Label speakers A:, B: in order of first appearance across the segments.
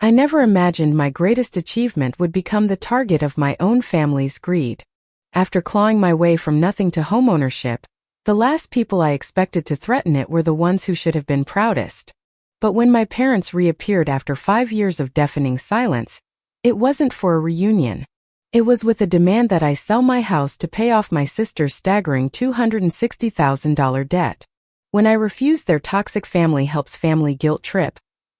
A: I never imagined my greatest achievement would become the target of my own family's greed. After clawing my way from nothing to homeownership, the last people I expected to threaten it were the ones who should have been proudest. But when my parents reappeared after 5 years of deafening silence, it wasn't for a reunion. It was with a demand that I sell my house to pay off my sister's staggering $260,000 debt. When I refused their toxic family helps family guilt trip,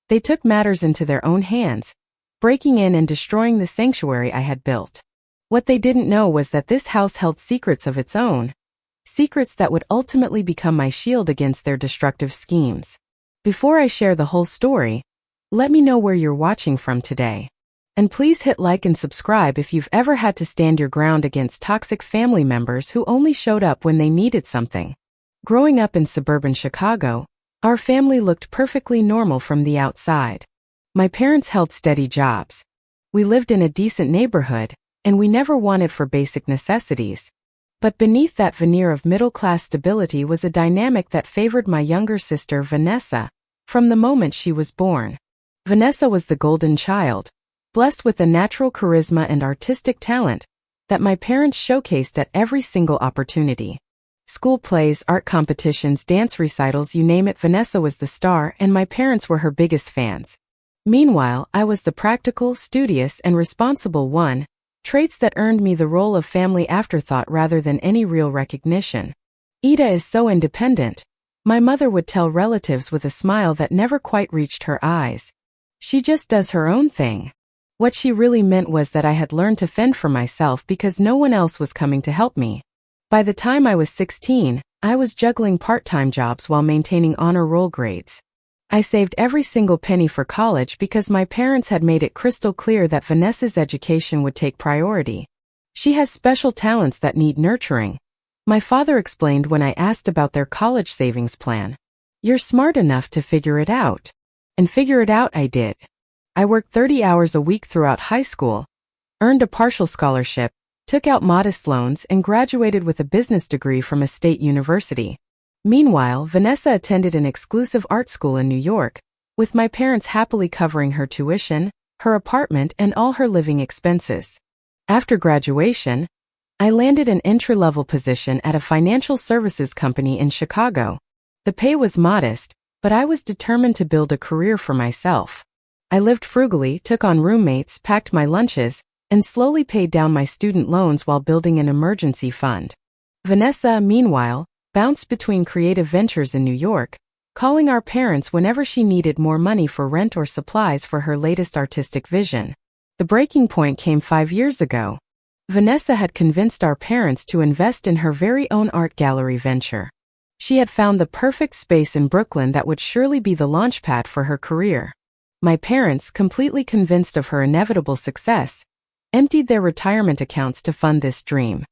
A: they took matters into their own hands, breaking in and destroying the sanctuary I had built. What they didn't know was that this house held secrets of its own, secrets that would ultimately become my shield against their destructive schemes. Before I share the whole story, let me know where you're watching from today. And please hit like and subscribe if you've ever had to stand your ground against toxic family members who only showed up when they needed something. Growing up in suburban Chicago, our family looked perfectly normal from the outside. My parents held steady jobs. We lived in a decent neighborhood, and we never wanted for basic necessities. But beneath that veneer of middle-class stability was a dynamic that favored my younger sister Vanessa, from the moment she was born. Vanessa was the golden child, blessed with a natural charisma and artistic talent that my parents showcased at every single opportunity. School plays, art competitions, dance recitals, you name it, Vanessa was the star, and my parents were her biggest fans. Meanwhile, I was the practical, studious, and responsible one, traits that earned me the role of family afterthought rather than any real recognition. Ida is so independent, my mother would tell relatives with a smile that never quite reached her eyes. She just does her own thing. What she really meant was that I had learned to fend for myself because no one else was coming to help me. By the time I was 16, I was juggling part-time jobs while maintaining honor roll grades. I saved every single penny for college because my parents had made it crystal clear that Vanessa's education would take priority. She has special talents that need nurturing, my father explained when I asked about their college savings plan. You're smart enough to figure it out. And figure it out I did. I worked 30 hours a week throughout high school, earned a partial scholarship, took out modest loans, and graduated with a business degree from a state university. Meanwhile, Vanessa attended an exclusive art school in New York, with my parents happily covering her tuition, her apartment, and all her living expenses. After graduation, I landed an entry-level position at a financial services company in Chicago. The pay was modest, but I was determined to build a career for myself. I lived frugally, took on roommates, packed my lunches, and slowly paid down my student loans while building an emergency fund. Vanessa, meanwhile, bounced between creative ventures in New York, calling our parents whenever she needed more money for rent or supplies for her latest artistic vision. The breaking point came 5 years ago. Vanessa had convinced our parents to invest in her very own art gallery venture. She had found the perfect space in Brooklyn that would surely be the launchpad for her career. My parents, completely convinced of her inevitable success, emptied their retirement accounts to fund this dream.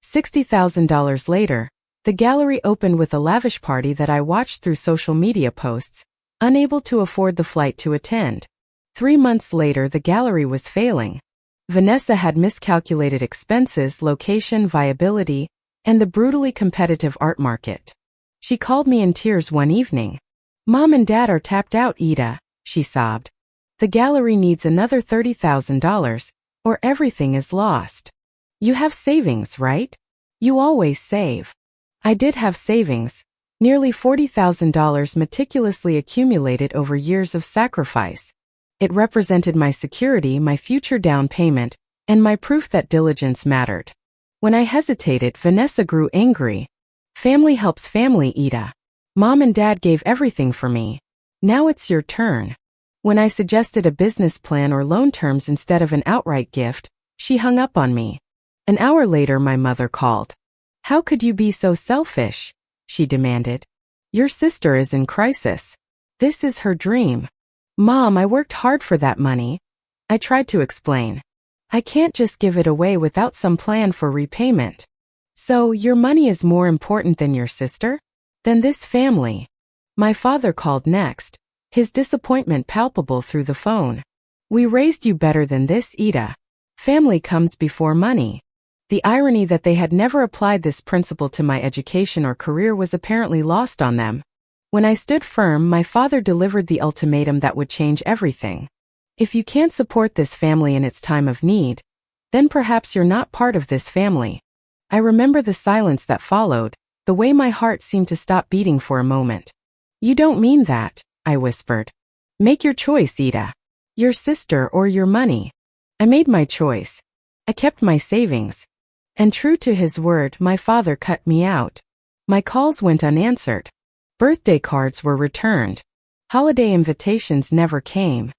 A: $60,000 later, the gallery opened with a lavish party that I watched through social media posts, unable to afford the flight to attend. 3 months later, the gallery was failing. Vanessa had miscalculated expenses, location, viability, and the brutally competitive art market. She called me in tears one evening. "Mom and Dad are tapped out, Ida," she sobbed. "The gallery needs another $30,000, or everything is lost. You have savings, right? You always save." I did have savings, nearly $40,000 meticulously accumulated over years of sacrifice. It represented my security, my future down payment, and my proof that diligence mattered. When I hesitated, Vanessa grew angry. "Family helps family, Ida. Mom and Dad gave everything for me. Now it's your turn." When I suggested a business plan or loan terms instead of an outright gift, she hung up on me. An hour later, my mother called. "How could you be so selfish?" she demanded. "Your sister is in crisis. This is her dream." "Mom, I worked hard for that money," I tried to explain. "I can't just give it away without some plan for repayment." "So, your money is more important than your sister? Than this family?" My father called next, his disappointment palpable through the phone. "We raised you better than this, Ida. Family comes before money." The irony that they had never applied this principle to my education or career was apparently lost on them. When I stood firm, my father delivered the ultimatum that would change everything. If you can't support this family in its time of need, then perhaps you're not part of this family. I remember the silence that followed, the way my heart seemed to stop beating for a moment. You don't mean that, I whispered. Make your choice, Ida. Your sister or your money. I made my choice. I kept my savings. And true to his word, my father cut me out. My calls went unanswered. Birthday cards were returned. Holiday invitations never came.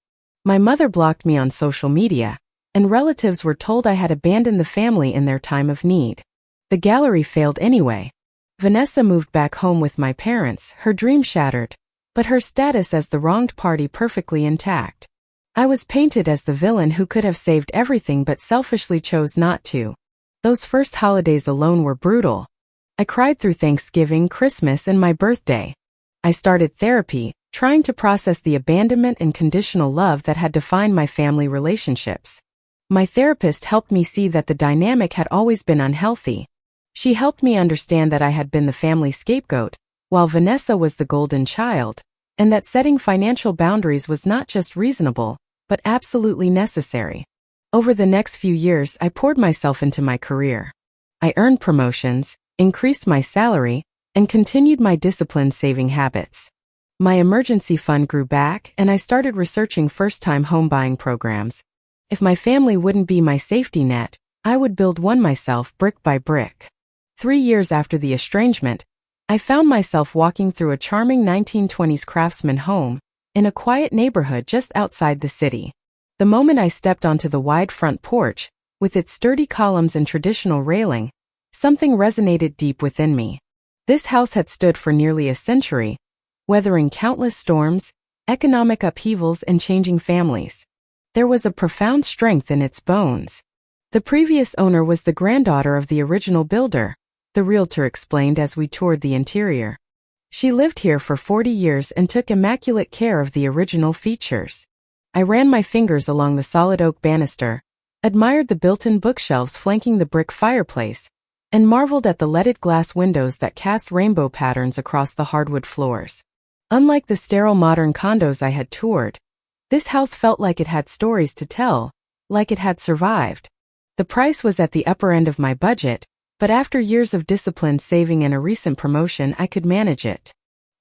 A: My mother blocked me on social media, and relatives were told I had abandoned the family in their time of need. The gallery failed anyway. Vanessa moved back home with my parents, her dream shattered, but her status as the wronged party perfectly intact. I was painted as the villain who could have saved everything but selfishly chose not to. Those first holidays alone were brutal. I cried through Thanksgiving, Christmas, and my birthday. I started therapy, trying to process the abandonment and conditional love that had defined my family relationships. My therapist helped me see that the dynamic had always been unhealthy. She helped me understand that I had been the family scapegoat, while Vanessa was the golden child, and that setting financial boundaries was not just reasonable, but absolutely necessary. Over the next few years, I poured myself into my career. I earned promotions, increased my salary, and continued my disciplined saving habits. My emergency fund grew back, and I started researching first-time home buying programs. If my family wouldn't be my safety net, I would build one myself brick by brick. 3 years after the estrangement, I found myself walking through a charming 1920s craftsman home in a quiet neighborhood just outside the city. The moment I stepped onto the wide front porch, with its sturdy columns and traditional railing, something resonated deep within me. This house had stood for nearly a century, weathering countless storms, economic upheavals, and changing families. There was a profound strength in its bones. The previous owner was the granddaughter of the original builder, the realtor explained as we toured the interior. She lived here for 40 years and took immaculate care of the original features. I ran my fingers along the solid oak banister, admired the built-in bookshelves flanking the brick fireplace, and marveled at the leaded glass windows that cast rainbow patterns across the hardwood floors. Unlike the sterile modern condos I had toured, this house felt like it had stories to tell, like it had survived. The price was at the upper end of my budget, but after years of disciplined saving and a recent promotion, I could manage it.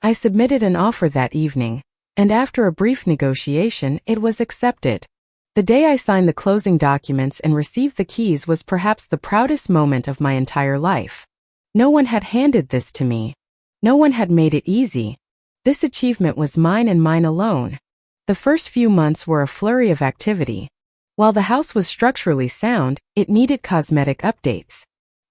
A: I submitted an offer that evening, and after a brief negotiation, it was accepted. The day I signed the closing documents and received the keys was perhaps the proudest moment of my entire life. No one had handed this to me. No one had made it easy. This achievement was mine and mine alone. The first few months were a flurry of activity. While the house was structurally sound, it needed cosmetic updates.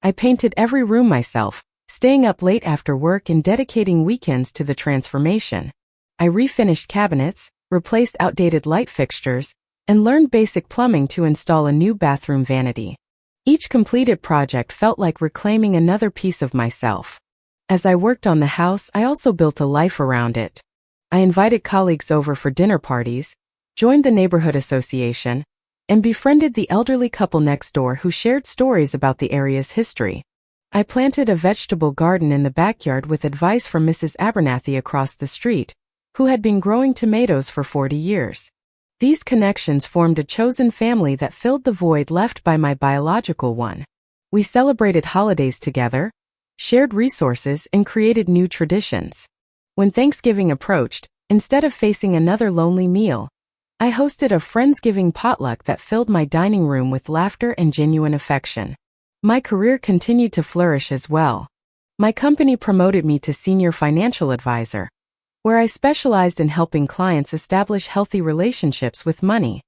A: I painted every room myself, staying up late after work and dedicating weekends to the transformation. I refinished cabinets, replaced outdated light fixtures, and learned basic plumbing to install a new bathroom vanity. Each completed project felt like reclaiming another piece of myself. As I worked on the house, I also built a life around it. I invited colleagues over for dinner parties, joined the neighborhood association, and befriended the elderly couple next door who shared stories about the area's history. I planted a vegetable garden in the backyard with advice from Mrs. Abernathy across the street, who had been growing tomatoes for 40 years. These connections formed a chosen family that filled the void left by my biological one. We celebrated holidays together, shared resources, and created new traditions. When Thanksgiving approached, instead of facing another lonely meal, I hosted a Friendsgiving potluck that filled my dining room with laughter and genuine affection. My career continued to flourish as well. My company promoted me to senior financial advisor, where I specialized in helping clients establish healthy relationships with money.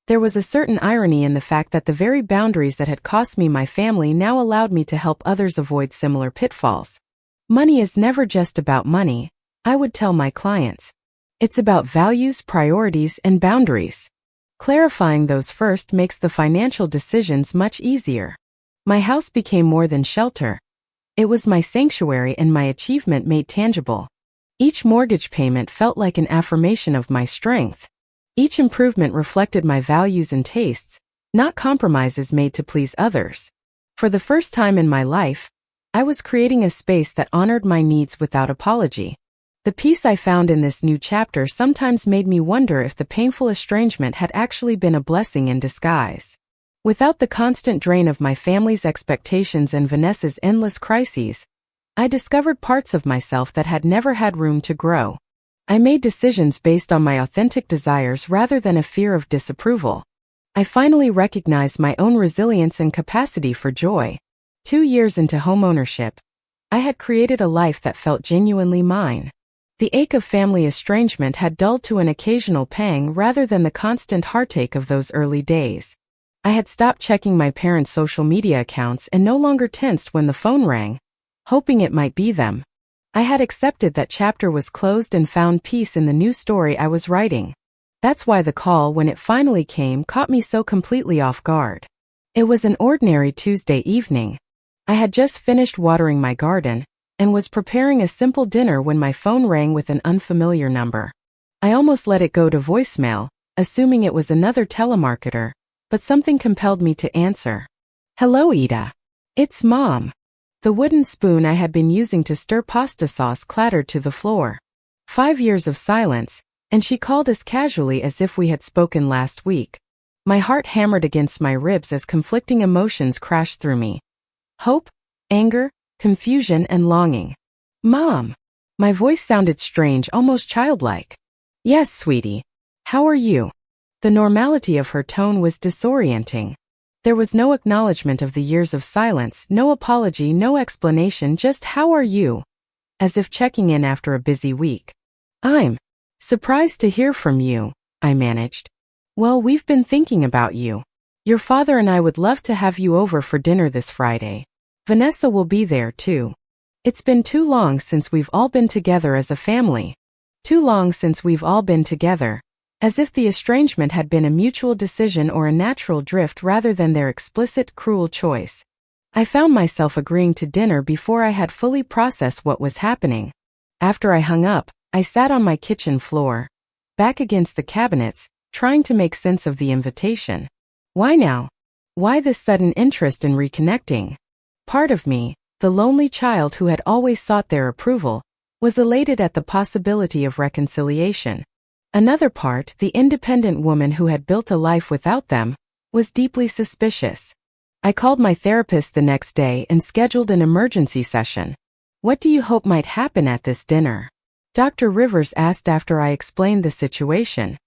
A: There was a certain irony in the fact that the very boundaries that had cost me my family now allowed me to help others avoid similar pitfalls. Money is never just about money, I would tell my clients. It's about values, priorities, and boundaries. Clarifying those first makes the financial decisions much easier. My house became more than shelter. It was my sanctuary and my achievement made tangible. Each mortgage payment felt like an affirmation of my strength. Each improvement reflected my values and tastes, not compromises made to please others. For the first time in my life, I was creating a space that honored my needs without apology. The peace I found in this new chapter sometimes made me wonder if the painful estrangement had actually been a blessing in disguise. Without the constant drain of my family's expectations and Vanessa's endless crises, I discovered parts of myself that had never had room to grow. I made decisions based on my authentic desires rather than a fear of disapproval. I finally recognized my own resilience and capacity for joy. 2 years into homeownership, I had created a life that felt genuinely mine. The ache of family estrangement had dulled to an occasional pang rather than the constant heartache of those early days. I had stopped checking my parents' social media accounts and no longer tensed when the phone rang, hoping it might be them. I had accepted that chapter was closed and found peace in the new story I was writing. That's why the call, when it finally came, caught me so completely off guard. It was an ordinary Tuesday evening. I had just finished watering my garden and was preparing a simple dinner when my phone rang with an unfamiliar number. I almost let it go to voicemail, assuming it was another telemarketer, but something compelled me to answer. "Hello, Ida. It's Mom." The wooden spoon I had been using to stir pasta sauce clattered to the floor. 5 years of silence, and she called as casually as if we had spoken last week. My heart hammered against my ribs as conflicting emotions crashed through me. Hope, anger, confusion, and longing. "Mom." My voice sounded strange, almost childlike. "Yes, sweetie. How are you?" The normality of her tone was disorienting. There was no acknowledgement of the years of silence, no apology, no explanation, just "How are you?" as if checking in after a busy week. "I'm surprised to hear from you," I managed. "Well, we've been thinking about you. Your father and I would love to have you over for dinner this Friday. Vanessa will be there too. It's been too long since we've all been together as a family. Too long since we've all been together." As if the estrangement had been a mutual decision or a natural drift rather than their explicit, cruel choice. I found myself agreeing to dinner before I had fully processed what was happening. After I hung up, I sat on my kitchen floor, back against the cabinets, trying to make sense of the invitation. Why now? Why this sudden interest in reconnecting? Part of me, the lonely child who had always sought their approval, was elated at the possibility of reconciliation. Another part, the independent woman who had built a life without them, was deeply suspicious. I called my therapist the next day and scheduled an emergency session. "What do you hope might happen at this dinner?" Dr. Rivers asked after I explained the situation.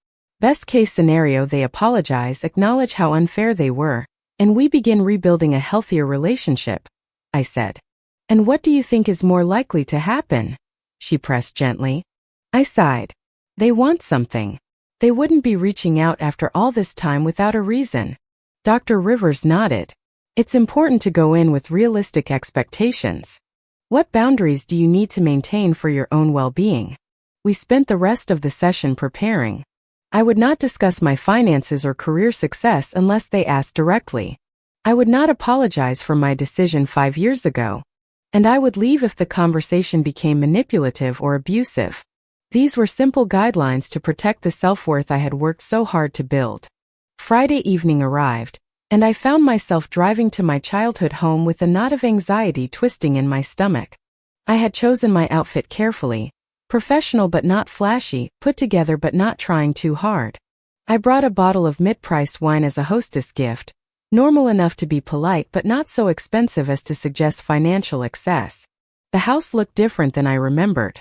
A: "Best case scenario, they apologize, acknowledge how unfair they were, and we begin rebuilding a healthier relationship," I said. "And what do you think is more likely to happen?" she pressed gently. I sighed. "They want something. They wouldn't be reaching out after all this time without a reason." Dr. Rivers nodded. "It's important to go in with realistic expectations. What boundaries do you need to maintain for your own well-being?" We spent the rest of the session preparing. I would not discuss my finances or career success unless they asked directly. I would not apologize for my decision 5 years ago. And I would leave if the conversation became manipulative or abusive. These were simple guidelines to protect the self-worth I had worked so hard to build. Friday evening arrived, and I found myself driving to my childhood home with a knot of anxiety twisting in my stomach. I had chosen my outfit carefully, professional but not flashy, put together but not trying too hard. I brought a bottle of mid-priced wine as a hostess gift, normal enough to be polite but not so expensive as to suggest financial excess. The house looked different than I remembered.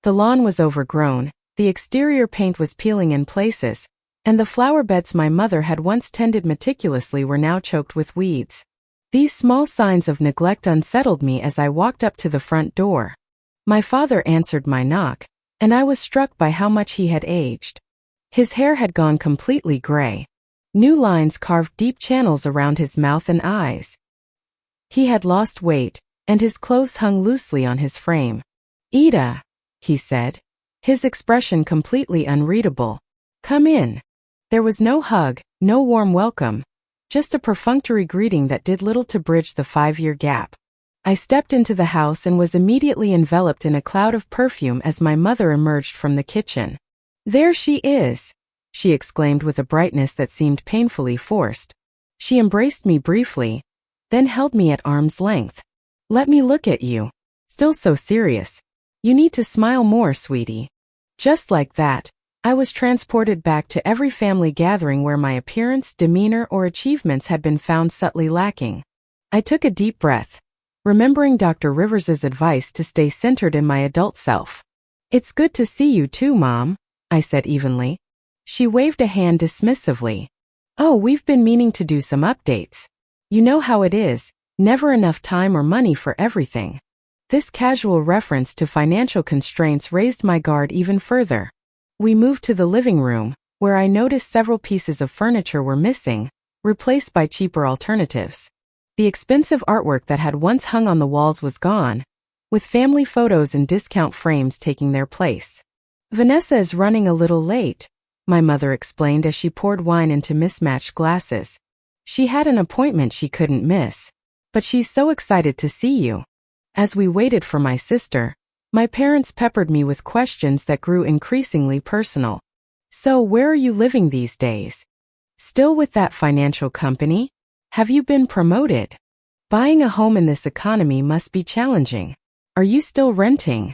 A: The lawn was overgrown, the exterior paint was peeling in places, and the flower beds my mother had once tended meticulously were now choked with weeds. These small signs of neglect unsettled me as I walked up to the front door. My father answered my knock, and I was struck by how much he had aged. His hair had gone completely gray. New lines carved deep channels around his mouth and eyes. He had lost weight, and his clothes hung loosely on his frame. "Ida," he said, his expression completely unreadable. "Come in." There was no hug, no warm welcome, just a perfunctory greeting that did little to bridge the 5-year gap. I stepped into the house and was immediately enveloped in a cloud of perfume as my mother emerged from the kitchen. "There she is," she exclaimed with a brightness that seemed painfully forced. She embraced me briefly, then held me at arm's length. "Let me look at you." Still so serious. You need to smile more, sweetie. Just like that, I was transported back to every family gathering where my appearance, demeanor, or achievements had been found subtly lacking. I took a deep breath, remembering Dr. Rivers's advice to stay centered in my adult self. It's good to see you too, Mom, I said evenly. She waved a hand dismissively. Oh, we've been meaning to do some updates. You know how it is, never enough time or money for everything. This casual reference to financial constraints raised my guard even further. We moved to the living room, where I noticed several pieces of furniture were missing, replaced by cheaper alternatives. The expensive artwork that had once hung on the walls was gone, with family photos in discount frames taking their place. Vanessa is running a little late, my mother explained as she poured wine into mismatched glasses. She had an appointment she couldn't miss. But she's so excited to see you. As we waited for my sister, my parents peppered me with questions that grew increasingly personal. So where are you living these days? Still with that financial company? Have you been promoted? Buying a home in this economy must be challenging. Are you still renting?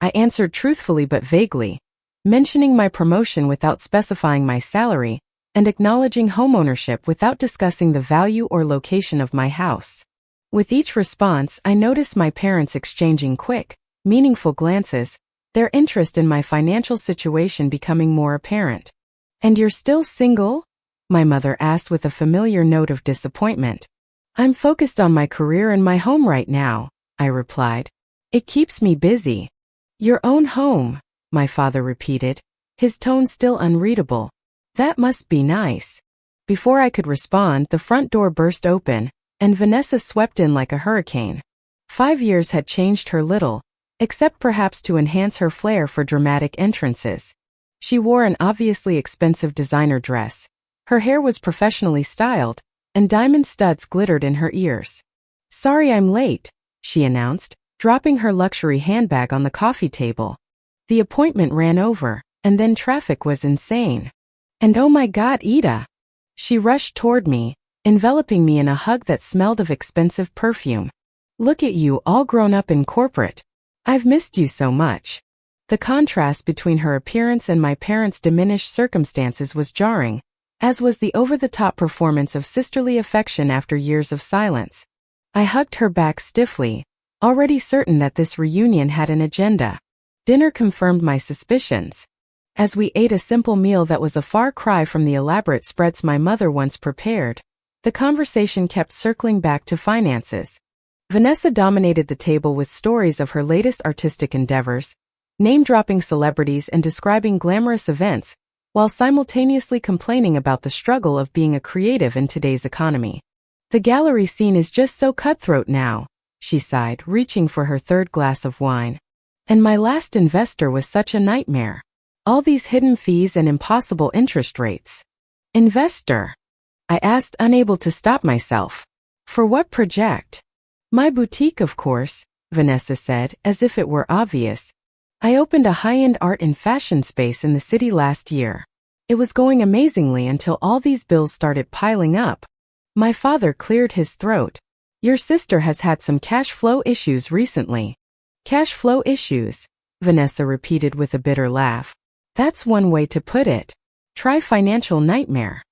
A: I answered truthfully but vaguely, mentioning my promotion without specifying my salary, and acknowledging homeownership without discussing the value or location of my house. With each response, I noticed my parents exchanging quick, meaningful glances, their interest in my financial situation becoming more apparent. And you're still single? My mother asked with a familiar note of disappointment. I'm focused on my career and my home right now, I replied. It keeps me busy. Your own home, my father repeated, his tone still unreadable. That must be nice. Before I could respond, the front door burst open, and Vanessa swept in like a hurricane. 5 years had changed her little, except perhaps to enhance her flair for dramatic entrances. She wore an obviously expensive designer dress. Her hair was professionally styled, and diamond studs glittered in her ears. Sorry I'm late, she announced, dropping her luxury handbag on the coffee table. The appointment ran over, and then traffic was insane. And oh my God, Ida! She rushed toward me, enveloping me in a hug that smelled of expensive perfume. Look at you, all grown up in corporate. I've missed you so much. The contrast between her appearance and my parents' diminished circumstances was jarring, as was the over-the-top performance of sisterly affection after years of silence. I hugged her back stiffly, already certain that this reunion had an agenda. Dinner confirmed my suspicions. As we ate a simple meal that was a far cry from the elaborate spreads my mother once prepared, the conversation kept circling back to finances. Vanessa dominated the table with stories of her latest artistic endeavors, name-dropping celebrities and describing glamorous events, while simultaneously complaining about the struggle of being a creative in today's economy. The gallery scene is just so cutthroat now, she sighed, reaching for her third glass of wine. And my last investor was such a nightmare. All these hidden fees and impossible interest rates. Investor? I asked, unable to stop myself. For what project? My boutique, of course, Vanessa said, as if it were obvious. I opened a high-end art and fashion space in the city last year. It was going amazingly until all these bills started piling up. My father cleared his throat. Your sister has had some cash flow issues recently. Cash flow issues, Vanessa repeated with a bitter laugh. That's one way to put it. Try financial nightmare.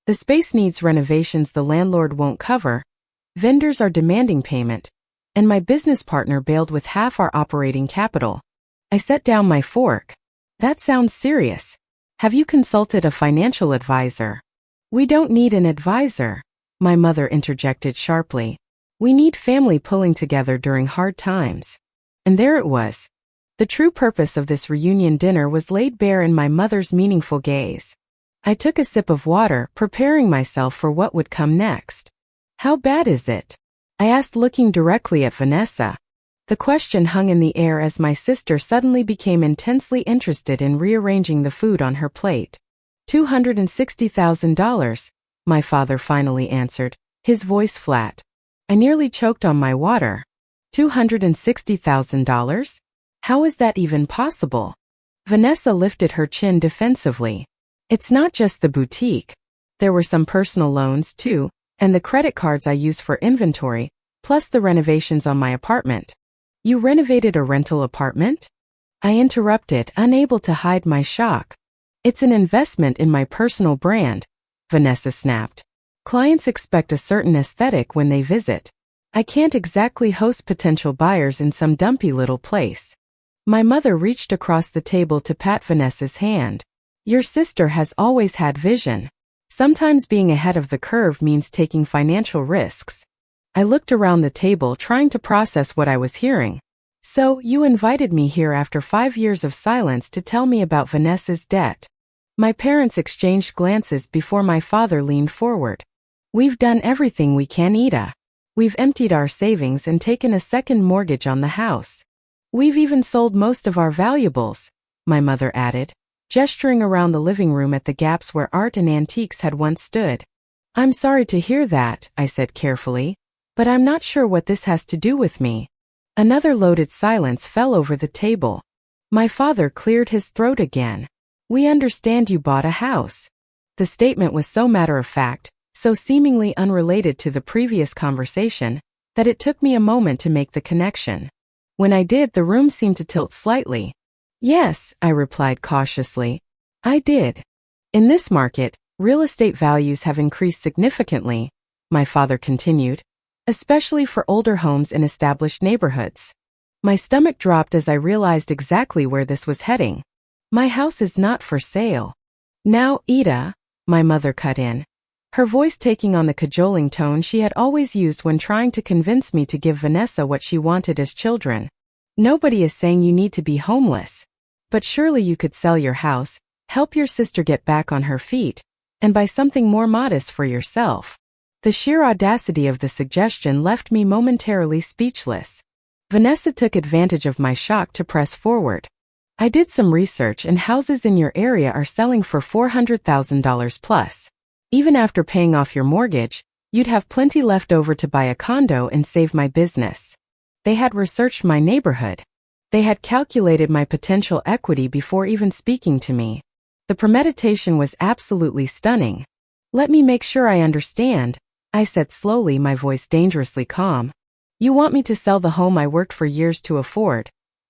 A: The space needs renovations the landlord won't cover, vendors are demanding payment, and my business partner bailed with half our operating capital. I set down my fork. That sounds serious. Have you consulted a financial advisor? We don't need an advisor, my mother interjected sharply. We need family pulling together during hard times. And there it was. The true purpose of this reunion dinner was laid bare in my mother's meaningful gaze. I took a sip of water, preparing myself for what would come next. How bad is it? I asked, looking directly at Vanessa. The question hung in the air as my sister suddenly became intensely interested in rearranging the food on her plate. $260,000, my father finally answered, his voice flat. I nearly choked on my water. $260,000? How is that even possible? Vanessa lifted her chin defensively. It's not just the boutique. There were some personal loans, too, and the credit cards I use for inventory, plus the renovations on my apartment. You renovated a rental apartment? I interrupted, unable to hide my shock. It's an investment in my personal brand, Vanessa snapped. Clients expect a certain aesthetic when they visit. I can't exactly host potential buyers in some dumpy little place. My mother reached across the table to pat Vanessa's hand. Your sister has always had vision. Sometimes being ahead of the curve means taking financial risks. I looked around the table trying to process what I was hearing. So, you invited me here after 5 years of silence to tell me about Vanessa's debt. My parents exchanged glances before my father leaned forward. We've done everything we can, Ida. We've emptied our savings and taken a second mortgage on the house. We've even sold most of our valuables, my mother added, gesturing around the living room at the gaps where art and antiques had once stood. I'm sorry to hear that, I said carefully, but I'm not sure what this has to do with me. Another loaded silence fell over the table. My father cleared his throat again. We understand you bought a house. The statement was so matter-of-fact, so seemingly unrelated to the previous conversation, that it took me a moment to make the connection. When I did, the room seemed to tilt slightly. Yes, I replied cautiously. I did. In this market, real estate values have increased significantly, my father continued, especially for older homes in established neighborhoods. My stomach dropped as I realized exactly where this was heading. My house is not for sale. Now, Ida, my mother cut in, her voice taking on the cajoling tone she had always used when trying to convince me to give Vanessa what she wanted as children. Nobody is saying you need to be homeless. But surely you could sell your house, help your sister get back on her feet, and buy something more modest for yourself. The sheer audacity of the suggestion left me momentarily speechless. Vanessa took advantage of my shock to press forward. I did some research and houses in your area are selling for $400,000 plus. Even after paying off your mortgage, you'd have plenty left over to buy a condo and save my business. They had researched my neighborhood. They had calculated my potential equity before even speaking to me. The premeditation was absolutely stunning. Let me make sure I understand, I said slowly, my voice dangerously calm. You want me to sell the home I worked for years to afford,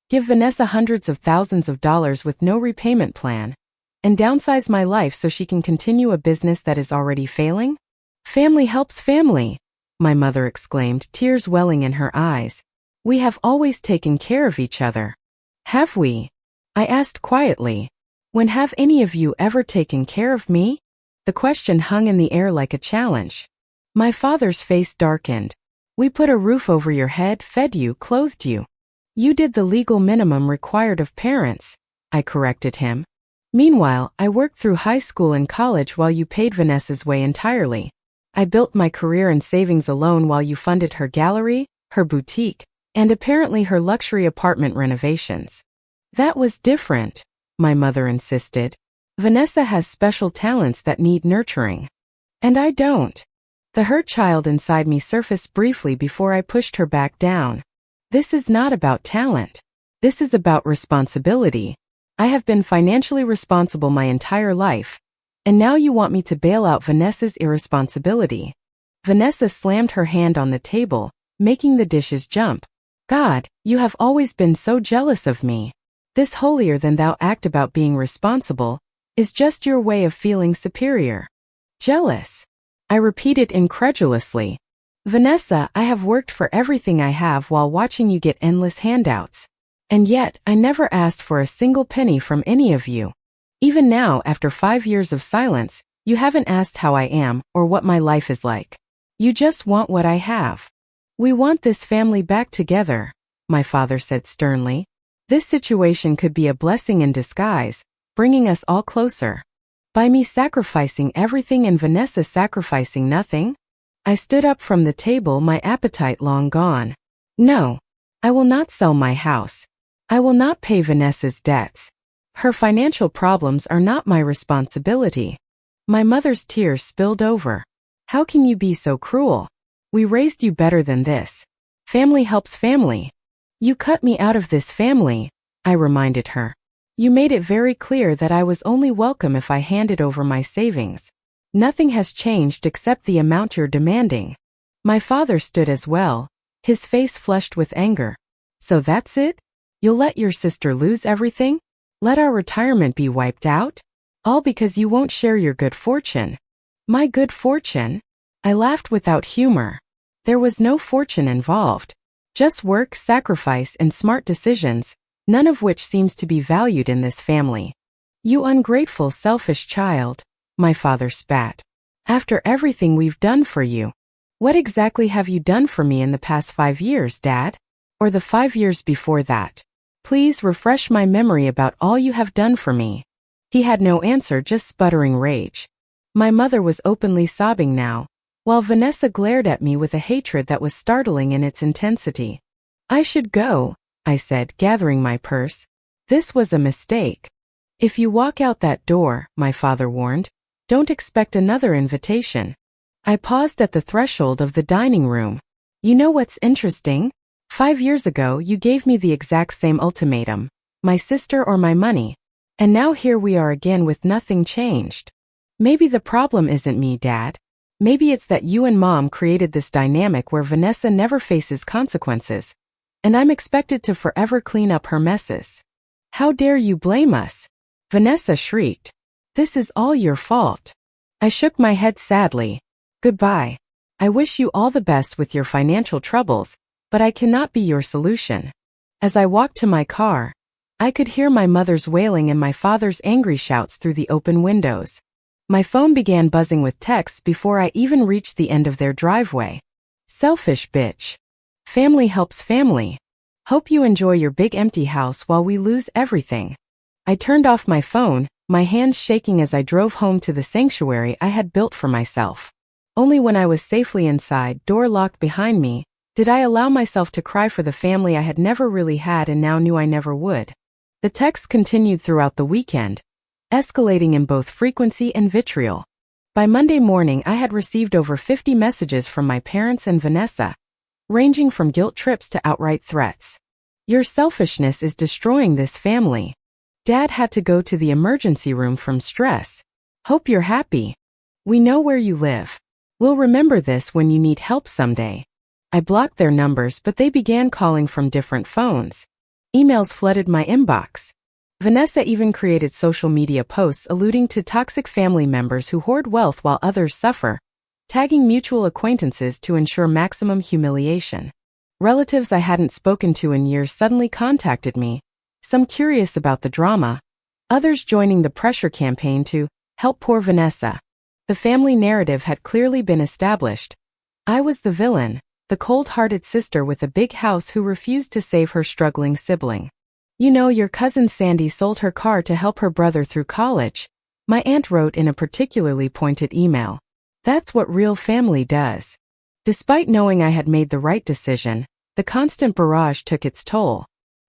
A: give Vanessa hundreds of thousands of dollars with no repayment plan, and downsize my life so she can continue a business that is already failing? Family helps family, my mother exclaimed, tears welling in her eyes. We have always taken care of each other. Have we? I asked quietly. When have any of you ever taken care of me? The question hung in the air like a challenge. My father's face darkened. We put a roof over your head, fed you, clothed you. You did the legal minimum required of parents, I corrected him. Meanwhile, I worked through high school and college while you paid Vanessa's way entirely. I built my career and savings alone while you funded her gallery, her boutique, and apparently her luxury apartment renovations. That was different, my mother insisted. Vanessa has special talents that need nurturing. And I don't. The hurt child inside me surfaced briefly before I pushed her back down. This is not about talent. This is about responsibility. I have been financially responsible my entire life, and now you want me to bail out Vanessa's irresponsibility. Vanessa slammed her hand on the table, making the dishes jump. God, you have always been so jealous of me. This holier-than-thou act about being responsible is just your way of feeling superior. Jealous? I repeated incredulously. Vanessa, I have worked for everything I have while watching you get endless handouts. And yet, I never asked for a single penny from any of you. Even now, after 5 years of silence, you haven't asked how I am or what my life is like. You just want what I have. We want this family back together, my father said sternly. This situation could be a blessing in disguise, bringing us all closer. By me sacrificing everything and Vanessa sacrificing nothing? I stood up from the table, my appetite long gone. No, I will not sell my house. I will not pay Vanessa's debts. Her financial problems are not my responsibility. My mother's tears spilled over. How can you be so cruel? We raised you better than this. Family helps family. You cut me out of this family, I reminded her. You made it very clear that I was only welcome if I handed over my savings. Nothing has changed except the amount you're demanding. My father stood as well, his face flushed with anger. So that's it? You'll let your sister lose everything? Let our retirement be wiped out? All because you won't share your good fortune. My good fortune? I laughed without humor. There was no fortune involved. Just work, sacrifice, and smart decisions, none of which seems to be valued in this family. You ungrateful, selfish child, my father spat. After everything we've done for you. What exactly have you done for me in the past 5 years, Dad? Or the 5 years before that? Please refresh my memory about all you have done for me. He had no answer, just sputtering rage. My mother was openly sobbing now, while Vanessa glared at me with a hatred that was startling in its intensity. I should go, I said, gathering my purse. This was a mistake. If you walk out that door, my father warned, don't expect another invitation. I paused at the threshold of the dining room. You know what's interesting? 5 years ago, you gave me the exact same ultimatum, my sister or my money. And now here we are again with nothing changed. Maybe the problem isn't me, Dad. Maybe it's that you and Mom created this dynamic where Vanessa never faces consequences, and I'm expected to forever clean up her messes. How dare you blame us? Vanessa shrieked. This is all your fault. I shook my head sadly. Goodbye. I wish you all the best with your financial troubles, but I cannot be your solution. As I walked to my car, I could hear my mother's wailing and my father's angry shouts through the open windows. My phone began buzzing with texts before I even reached the end of their driveway. Selfish bitch. Family helps family. Hope you enjoy your big empty house while we lose everything. I turned off my phone, my hands shaking as I drove home to the sanctuary I had built for myself. Only when I was safely inside, door locked behind me, did I allow myself to cry for the family I had never really had and now knew I never would. The texts continued throughout the weekend, escalating in both frequency and vitriol. By Monday morning, I had received over 50 messages from my parents and Vanessa, ranging from guilt trips to outright threats. Your selfishness is destroying this family. Dad had to go to the emergency room from stress. Hope you're happy. We know where you live. We'll remember this when you need help someday. I blocked their numbers, but they began calling from different phones. Emails flooded my inbox. Vanessa even created social media posts alluding to toxic family members who hoard wealth while others suffer, tagging mutual acquaintances to ensure maximum humiliation. Relatives I hadn't spoken to in years suddenly contacted me, some curious about the drama, others joining the pressure campaign to help poor Vanessa. The family narrative had clearly been established. I was the villain, the cold-hearted sister with a big house who refused to save her struggling sibling. You know, your cousin Sandy sold her car to help her brother through college, my aunt wrote in a particularly pointed email. That's what real family does. Despite knowing I had made the right decision, the constant barrage took its toll.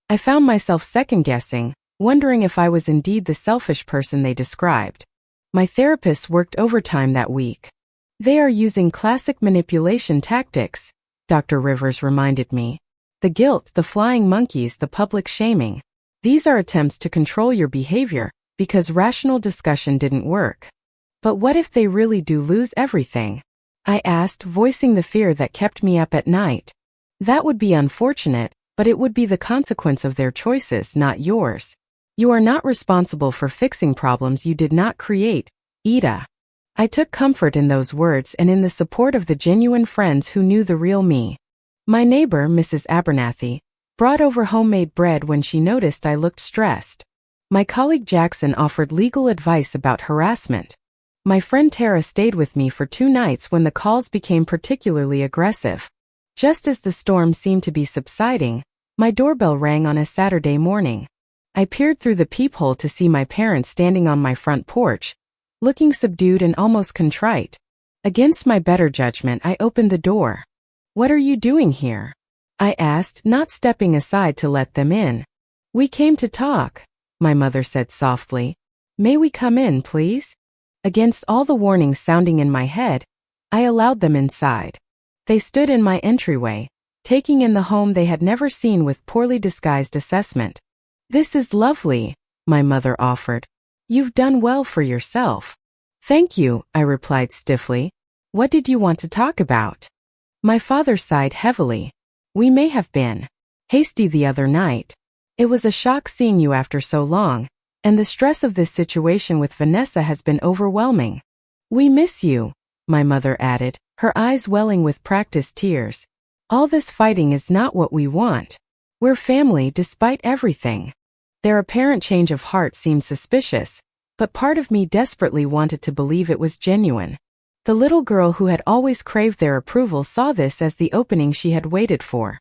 A: I found myself second-guessing, wondering if I was indeed the selfish person they described. My therapist worked overtime that week. They are using classic manipulation tactics, Dr. Rivers reminded me. The guilt, the flying monkeys, the public shaming. These are attempts to control your behavior, because rational discussion didn't work. But what if they really do lose everything? I asked, voicing the fear that kept me up at night. That would be unfortunate, but it would be the consequence of their choices, not yours. You are not responsible for fixing problems you did not create, Ida. I took comfort in those words and in the support of the genuine friends who knew the real me. My neighbor, Mrs. Abernathy, brought over homemade bread when she noticed I looked stressed. My colleague Jackson offered legal advice about harassment. My friend Tara stayed with me for 2 nights when the calls became particularly aggressive. Just as the storm seemed to be subsiding, my doorbell rang on a Saturday morning. I peered through the peephole to see my parents standing on my front porch, looking subdued and almost contrite. Against my better judgment, I opened the door. What are you doing here? I asked, not stepping aside to let them in. We came to talk, my mother said softly. May we come in, please? Against all the warnings sounding in my head, I allowed them inside. They stood in my entryway, taking in the home they had never seen with poorly disguised assessment. This is lovely, my mother offered. You've done well for yourself. Thank you, I replied stiffly. What did you want to talk about? My father sighed heavily. We may have been hasty the other night. It was a shock seeing you after so long, and the stress of this situation with Vanessa has been overwhelming. We miss you, my mother added, her eyes welling with practiced tears. All this fighting is not what we want. We're family despite everything. Their apparent change of heart seemed suspicious, but part of me desperately wanted to believe it was genuine. The little girl who had always craved their approval saw this as the opening she had waited for.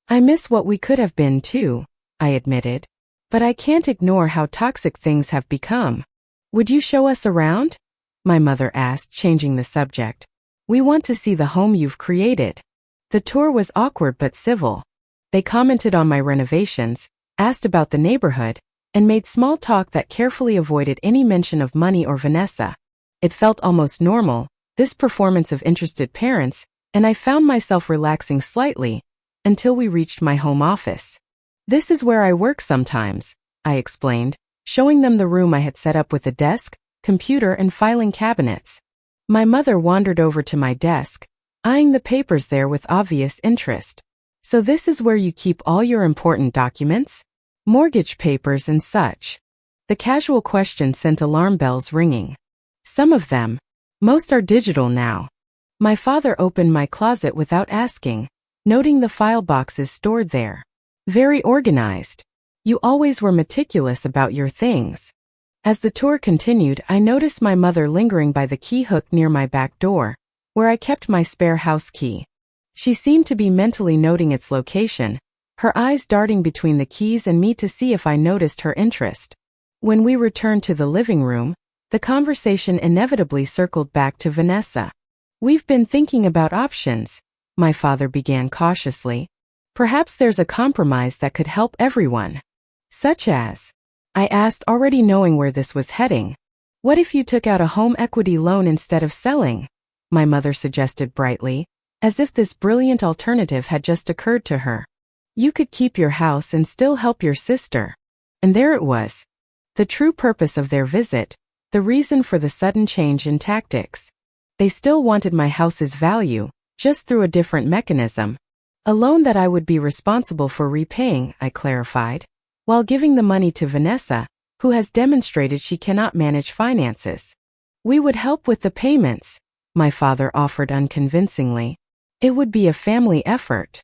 A: I miss what we could have been too, I admitted. But I can't ignore how toxic things have become. Would you show us around? My mother asked, changing the subject. We want to see the home you've created. The tour was awkward but civil. They commented on my renovations, asked about the neighborhood, and made small talk that carefully avoided any mention of money or Vanessa. It felt almost normal, this performance of interested parents, and I found myself relaxing slightly, until we reached my home office. This is where I work sometimes, I explained, showing them the room I had set up with a desk, computer, and filing cabinets. My mother wandered over to my desk, eyeing the papers there with obvious interest. So this is where you keep all your important documents? Mortgage papers and such. The casual question sent alarm bells ringing. Some of them. Most are digital now. My father opened my closet without asking, noting the file boxes stored there. Very organized. You always were meticulous about your things. As the tour continued, I noticed my mother lingering by the key hook near my back door, where I kept my spare house key. She seemed to be mentally noting its location, her eyes darting between the keys and me to see if I noticed her interest. When we returned to the living room, the conversation inevitably circled back to Vanessa. We've been thinking about options, my father began cautiously. Perhaps there's a compromise that could help everyone. Such as? I asked, already knowing where this was heading. What if you took out a home equity loan instead of selling? My mother suggested brightly, as if this brilliant alternative had just occurred to her. You could keep your house and still help your sister. And there it was. The true purpose of their visit, the reason for the sudden change in tactics. They still wanted my house's value, just through a different mechanism. A loan that I would be responsible for repaying, I clarified, while giving the money to Vanessa, who has demonstrated she cannot manage finances. We would help with the payments, my father offered unconvincingly. It would be a family effort.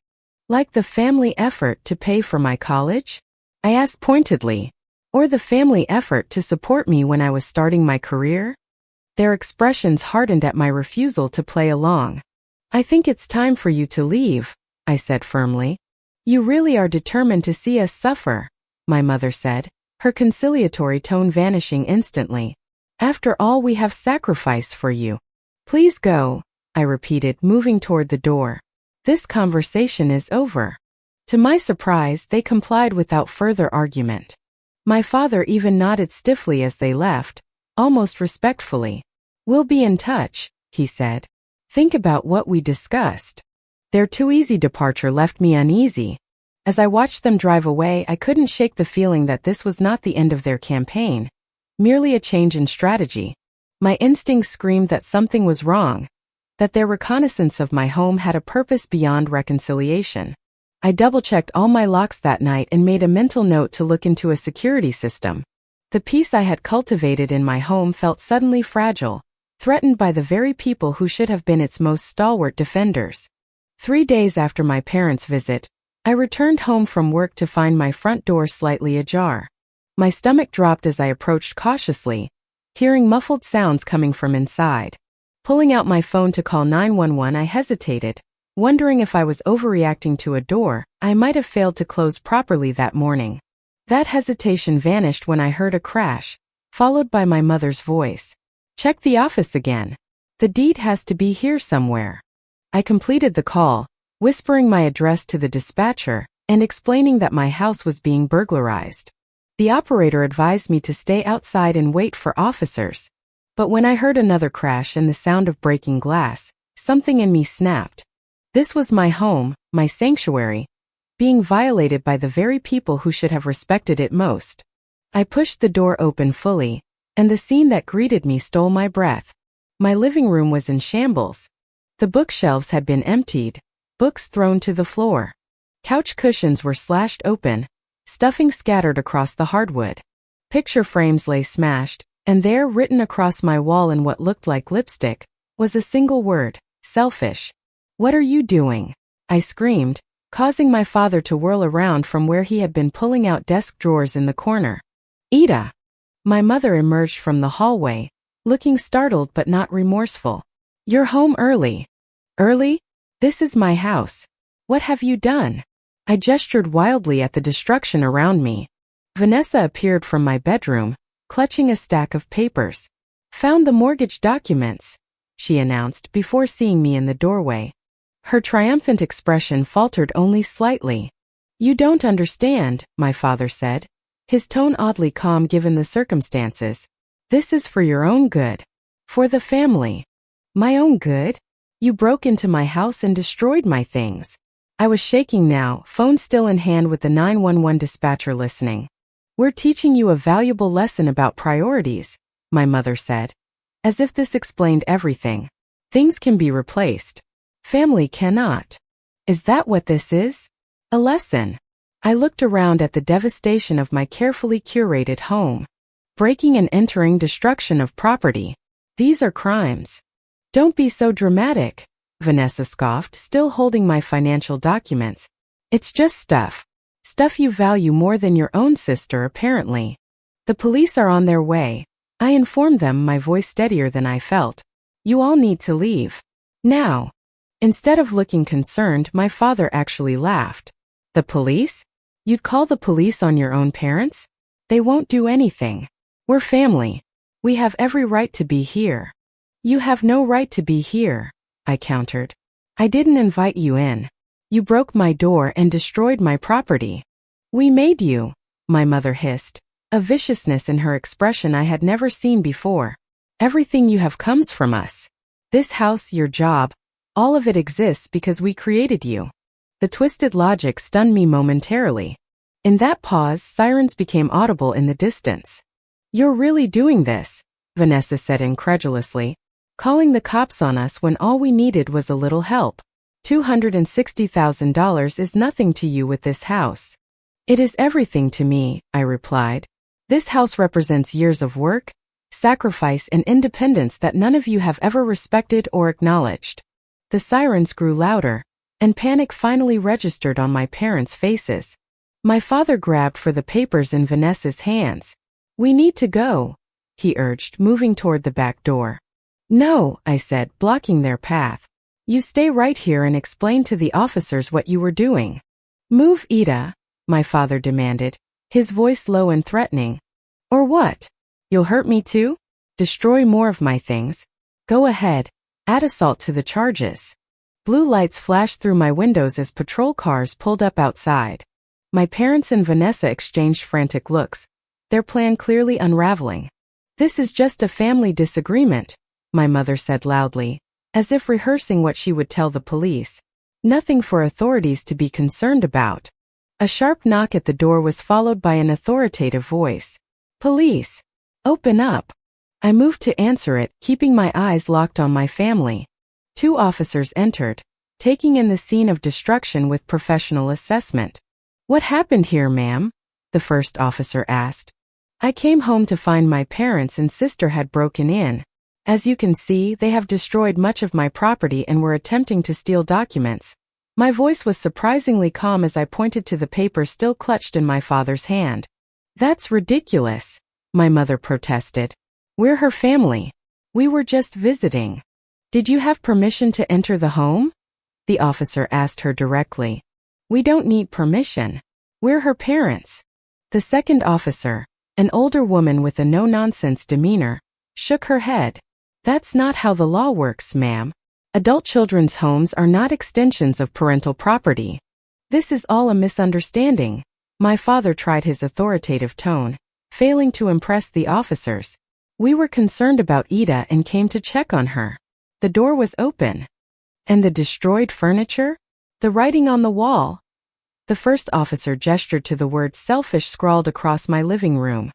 A: Like the family effort to pay for my college? I asked pointedly. Or the family effort to support me when I was starting my career? Their expressions hardened at my refusal to play along. I think it's time for you to leave, I said firmly. You really are determined to see us suffer, my mother said, her conciliatory tone vanishing instantly. After all we have sacrificed for you. Please go, I repeated, moving toward the door. This conversation is over. To my surprise, they complied without further argument. My father even nodded stiffly as they left, almost respectfully. We'll be in touch, he said. Think about what we discussed. Their too easy departure left me uneasy. As I watched them drive away, I couldn't shake the feeling that this was not the end of their campaign, merely a change in strategy. My instincts screamed that something was wrong, that their reconnaissance of my home had a purpose beyond reconciliation. I double-checked all my locks that night and made a mental note to look into a security system. The peace I had cultivated in my home felt suddenly fragile, threatened by the very people who should have been its most stalwart defenders. 3 days after my parents' visit, I returned home from work to find my front door slightly ajar. My stomach dropped as I approached cautiously, hearing muffled sounds coming from inside. Pulling out my phone to call 911, I hesitated, wondering if I was overreacting to a door I might have failed to close properly that morning. That hesitation vanished when I heard a crash, followed by my mother's voice. Check the office again. The deed has to be here somewhere. I completed the call, whispering my address to the dispatcher and explaining that my house was being burglarized. The operator advised me to stay outside and wait for officers. But when I heard another crash and the sound of breaking glass, something in me snapped. This was my home, my sanctuary, being violated by the very people who should have respected it most. I pushed the door open fully, and the scene that greeted me stole my breath. My living room was in shambles. The bookshelves had been emptied, books thrown to the floor. Couch cushions were slashed open, stuffing scattered across the hardwood. Picture frames lay smashed, and there, written across my wall in what looked like lipstick, was a single word: selfish. "What are you doing?" I screamed, causing my father to whirl around from where he had been pulling out desk drawers in the corner. "Ida!" My mother emerged from the hallway, looking startled but not remorseful. "You're home early." "Early? This is my house. What have you done?" I gestured wildly at the destruction around me. Vanessa appeared from my bedroom, clutching a stack of papers. "Found the mortgage documents," she announced before seeing me in the doorway. Her triumphant expression faltered only slightly. "You don't understand," my father said, his tone oddly calm given the circumstances. "This is for your own good. For the family." "My own good? You broke into my house and destroyed my things." I was shaking now, phone still in hand with the 911 dispatcher listening. "We're teaching you a valuable lesson about priorities," my mother said. As if this explained everything. "Things can be replaced. Family cannot." "Is that what this is? A lesson?" I looked around at the devastation of my carefully curated home. Breaking and entering, destruction of property. These are crimes. "Don't be so dramatic," Vanessa scoffed, still holding my financial documents. "It's just stuff. Stuff you value more than your own sister, apparently." "The police are on their way," I informed them, my voice steadier than I felt. "You all need to leave. Now." Instead of looking concerned, my father actually laughed. "The police? You'd call the police on your own parents? They won't do anything. We're family. We have every right to be here." "You have no right to be here," I countered. "I didn't invite you in. You broke my door and destroyed my property." "We made you," my mother hissed, a viciousness in her expression I had never seen before. "Everything you have comes from us. This house, your job, all of it exists because we created you." The twisted logic stunned me momentarily. In that pause, sirens became audible in the distance. "You're really doing this," Vanessa said incredulously. "Calling the cops on us when all we needed was a little help. $260,000 is nothing to you with this house." "It is everything to me," I replied. "This house represents years of work, sacrifice, and independence that none of you have ever respected or acknowledged." The sirens grew louder, and panic finally registered on my parents' faces. My father grabbed for the papers in Vanessa's hands. "We need to go," he urged, moving toward the back door. "No," I said, blocking their path. "You stay right here and explain to the officers what you were doing." "Move, Ida," my father demanded, his voice low and threatening. "Or what? You'll hurt me too? Destroy more of my things? Go ahead, add assault to the charges." Blue lights flashed through my windows as patrol cars pulled up outside. My parents and Vanessa exchanged frantic looks, their plan clearly unraveling. "This is just a family disagreement," my mother said loudly, as if rehearsing what she would tell the police. "Nothing for authorities to be concerned about." A sharp knock at the door was followed by an authoritative voice. "Police! Open up!" I moved to answer it, keeping my eyes locked on my family. 2 officers entered, taking in the scene of destruction with professional assessment. "What happened here, ma'am?" the first officer asked. "I came home to find my parents and sister had broken in. As you can see, they have destroyed much of my property and were attempting to steal documents." My voice was surprisingly calm as I pointed to the paper still clutched in my father's hand. "That's ridiculous," my mother protested. "We're her family. We were just visiting." "Did you have permission to enter the home?" the officer asked her directly. "We don't need permission. We're her parents." The second officer, an older woman with a no-nonsense demeanor, shook her head. "That's not how the law works, ma'am. Adult children's homes are not extensions of parental property." "This is all a misunderstanding." My father tried his authoritative tone, failing to impress the officers. "We were concerned about Ida and came to check on her. The door was open." "And the destroyed furniture? The writing on the wall?" The first officer gestured to the word selfish scrawled across my living room.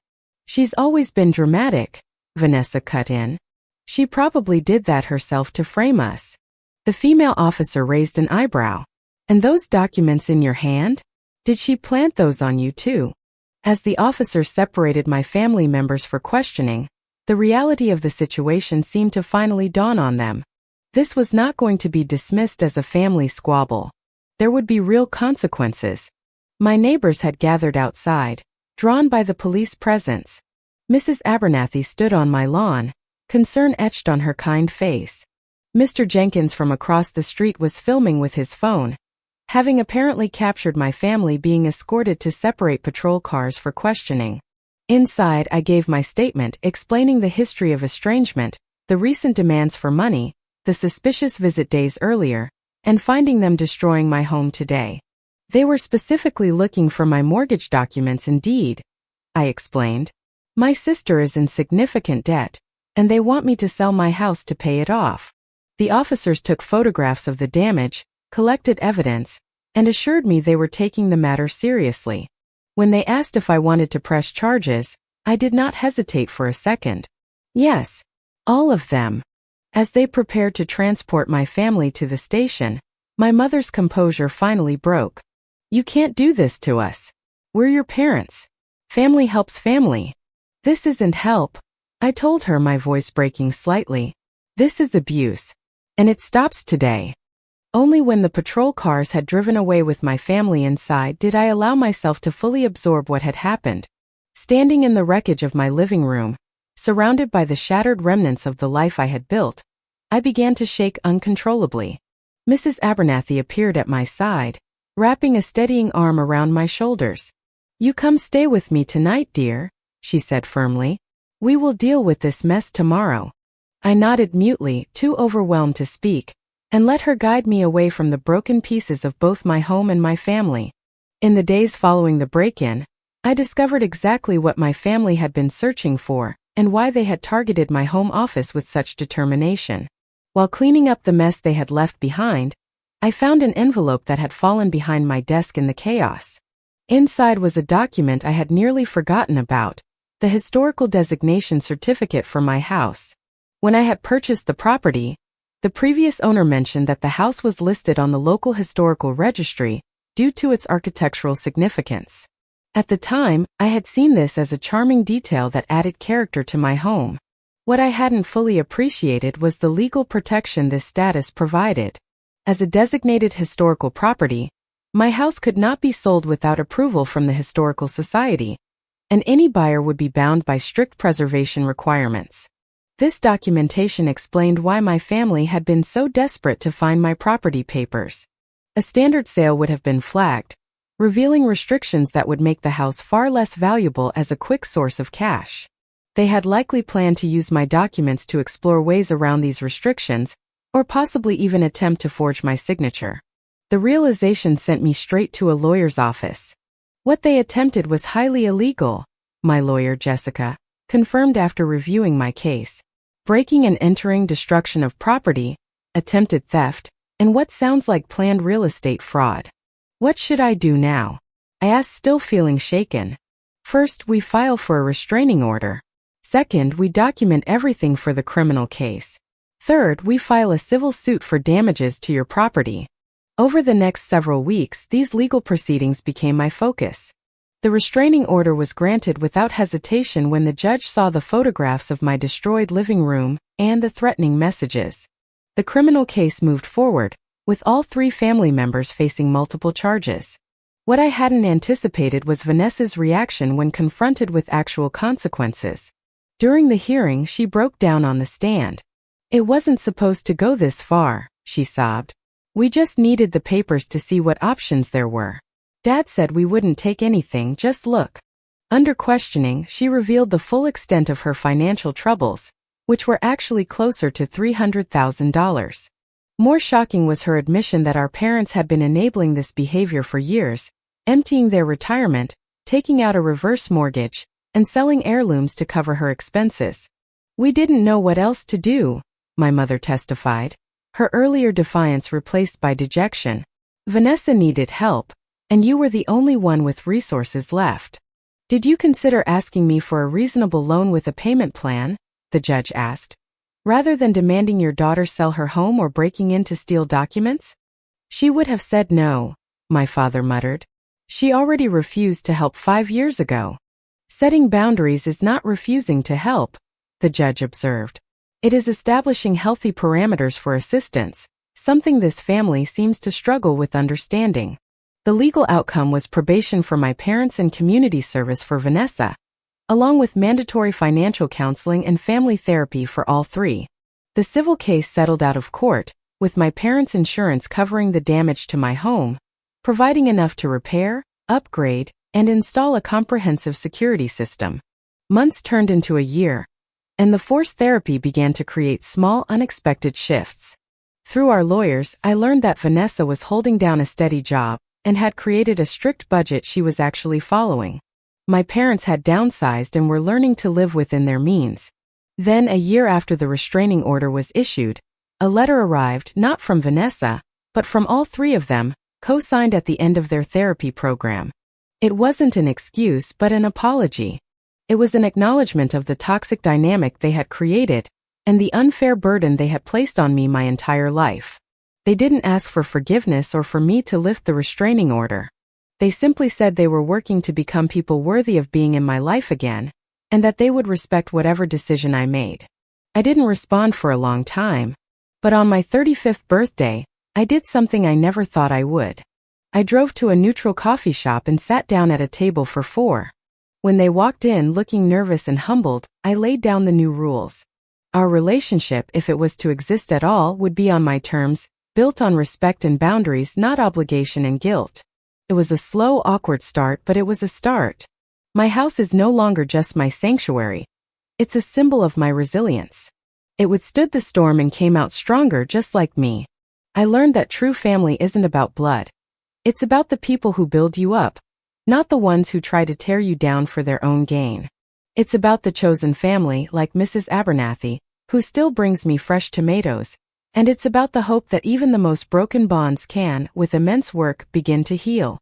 A: "She's always been dramatic," Vanessa cut in. "She probably did that herself to frame us." The female officer raised an eyebrow. And those documents in your hand? Did she plant those on you too? As the officer separated my family members for questioning, the reality of the situation seemed to finally dawn on them. This was not going to be dismissed as a family squabble. There would be real consequences. My neighbors had gathered outside, drawn by the police presence. Mrs. Abernathy stood on my lawn, concern etched on her kind face. Mr. Jenkins from across the street was filming with his phone, having apparently captured my family being escorted to separate patrol cars for questioning. Inside, I gave my statement explaining the history of estrangement, the recent demands for money, the suspicious visit days earlier, and finding them destroying my home today. They were specifically looking for my mortgage documents indeed, I explained. My sister is in significant debt, and they want me to sell my house to pay it off. The officers took photographs of the damage, collected evidence, and assured me they were taking the matter seriously. When they asked if I wanted to press charges, I did not hesitate for a second. Yes, all of them. As they prepared to transport my family to the station, my mother's composure finally broke. You can't do this to us. We're your parents. Family helps family. This isn't help, I told her, my voice breaking slightly. This is abuse. And it stops today. Only when the patrol cars had driven away with my family inside did I allow myself to fully absorb what had happened. Standing in the wreckage of my living room, surrounded by the shattered remnants of the life I had built, I began to shake uncontrollably. Mrs. Abernathy appeared at my side, wrapping a steadying arm around my shoulders. You come stay with me tonight, dear, she said firmly. We will deal with this mess tomorrow. I nodded mutely, too overwhelmed to speak, and let her guide me away from the broken pieces of both my home and my family. In the days following the break-in, I discovered exactly what my family had been searching for and why they had targeted my home office with such determination. While cleaning up the mess they had left behind, I found an envelope that had fallen behind my desk in the chaos. Inside was a document I had nearly forgotten about, the historical designation certificate for my house. When I had purchased the property, the previous owner mentioned that the house was listed on the local historical registry due to its architectural significance. At the time, I had seen this as a charming detail that added character to my home. What I hadn't fully appreciated was the legal protection this status provided. As a designated historical property, my house could not be sold without approval from the Historical Society, and any buyer would be bound by strict preservation requirements. This documentation explained why my family had been so desperate to find my property papers. A standard sale would have been flagged, revealing restrictions that would make the house far less valuable as a quick source of cash. They had likely planned to use my documents to explore ways around these restrictions, or possibly even attempt to forge my signature. The realization sent me straight to a lawyer's office. What they attempted was highly illegal, my lawyer, Jessica, confirmed after reviewing my case. Breaking and entering, destruction of property, attempted theft, and what sounds like planned real estate fraud. What should I do now? I asked, still feeling shaken. First, we file for a restraining order. Second, we document everything for the criminal case. Third, we file a civil suit for damages to your property. Over the next several weeks, these legal proceedings became my focus. The restraining order was granted without hesitation when the judge saw the photographs of my destroyed living room and the threatening messages. The criminal case moved forward, with all 3 family members facing multiple charges. What I hadn't anticipated was Vanessa's reaction when confronted with actual consequences. During the hearing, she broke down on the stand. It wasn't supposed to go this far, she sobbed. We just needed the papers to see what options there were. Dad said we wouldn't take anything, just look. Under questioning, she revealed the full extent of her financial troubles, which were actually closer to $300,000. More shocking was her admission that our parents had been enabling this behavior for years, emptying their retirement, taking out a reverse mortgage, and selling heirlooms to cover her expenses. We didn't know what else to do, my mother testified, her earlier defiance replaced by dejection. Vanessa needed help, and you were the only one with resources left. Did you consider asking me for a reasonable loan with a payment plan? The judge asked, rather than demanding your daughter sell her home or breaking in to steal documents? She would have said no, my father muttered. She already refused to help 5 years ago. Setting boundaries is not refusing to help, the judge observed. It is establishing healthy parameters for assistance, something this family seems to struggle with understanding. The legal outcome was probation for my parents and community service for Vanessa, along with mandatory financial counseling and family therapy for all three. The civil case settled out of court, with my parents' insurance covering the damage to my home, providing enough to repair, upgrade, and install a comprehensive security system. Months turned into a year, and the forced therapy began to create small, unexpected shifts. Through our lawyers, I learned that Vanessa was holding down a steady job and had created a strict budget she was actually following. My parents had downsized and were learning to live within their means. Then, a year after the restraining order was issued, a letter arrived not from Vanessa, but from all three of them, co-signed at the end of their therapy program. It wasn't an excuse but an apology. It was an acknowledgement of the toxic dynamic they had created and the unfair burden they had placed on me my entire life. They didn't ask for forgiveness or for me to lift the restraining order. They simply said they were working to become people worthy of being in my life again, and that they would respect whatever decision I made. I didn't respond for a long time, but on my 35th birthday, I did something I never thought I would. I drove to a neutral coffee shop and sat down at a table for 4. When they walked in looking nervous and humbled, I laid down the new rules. Our relationship, if it was to exist at all, would be on my terms, built on respect and boundaries, not obligation and guilt. It was a slow, awkward start, but it was a start. My house is no longer just my sanctuary. It's a symbol of my resilience. It withstood the storm and came out stronger just like me. I learned that true family isn't about blood. It's about the people who build you up, not the ones who try to tear you down for their own gain. It's about the chosen family, like Mrs. Abernathy, who still brings me fresh tomatoes, and it's about the hope that even the most broken bonds can, with immense work, begin to heal.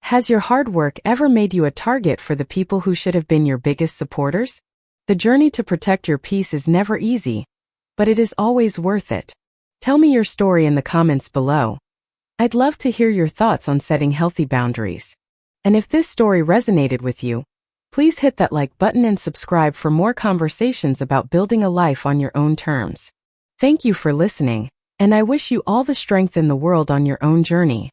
A: Has your hard work ever made you a target for the people who should have been your biggest supporters? The journey to protect your peace is never easy, but it is always worth it. Tell me your story in the comments below. I'd love to hear your thoughts on setting healthy boundaries. And if this story resonated with you, please hit that like button and subscribe for more conversations about building a life on your own terms. Thank you for listening, and I wish you all the strength in the world on your own journey.